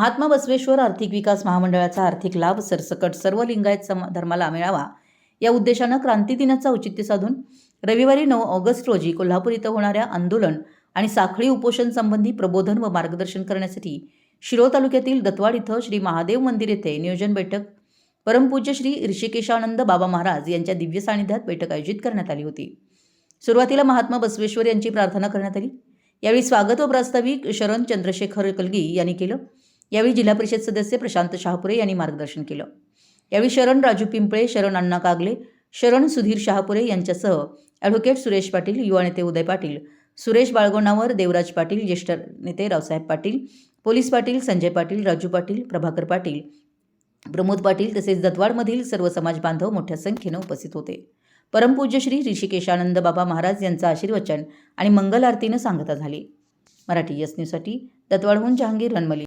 महात्मा बसवेश्वर आर्थिक विकास महामंडळाचा आर्थिक लाभ सरसकट सर्व लिंगायत धर्माला मिळावा या उद्देशानं क्रांती दिनाचं औचित्य साधून रविवारी 9 ऑगस्ट रोजी कोल्हापूर इथं होणाऱ्या आंदोलन आणि साखळी उपोषण संबंधी प्रबोधन व मार्गदर्शन करण्यासाठी शिरोळ तालुक्यातील दत्तवाड इथं श्री महादेव मंदिर येथे नियोजन बैठक परमपूज्य श्री ऋषिकेशानंद बाबा महाराज यांच्या दिव्य सानिध्यात बैठक आयोजित करण्यात आली होती। सुरुवातीला महात्मा बसवेश्वर यांची प्रार्थना करण्यात आली। यावेळी स्वागत व प्रास्ताविक शरण चंद्रशेखर कलगी यांनी केलं। यावेळी जिल्हा परिषद सदस्य प्रशांत शहापुरे यांनी मार्गदर्शन केलं। यावेळी शरण राजू पिंपळे, शरण अण्णा कागले, शरण सुधीर शहापुरे यांच्यासह ॲडव्होकेट सुरेश पाटील, युवा नेते उदय पाटील, सुरेश बाळगोणावर, देवराज पाटील, ज्येष्ठ नेते रावसाहेब पाटील, पोलीस पाटील, संजय पाटील, राजू पाटील, प्रभाकर पाटील, प्रमोद पाटील तसेच दत्तवाडमधील सर्व समाज बांधव मोठ्या संख्येने उपस्थित होते। परमपूज्य श्री ऋषिकेशानंद बाबा महाराज यांचा आशीर्वचन आणि मंगल आरतीनं सांगता झाली। मराठी यस न्यूजसाठी दत्तवाडहून जहांगीर रणमली।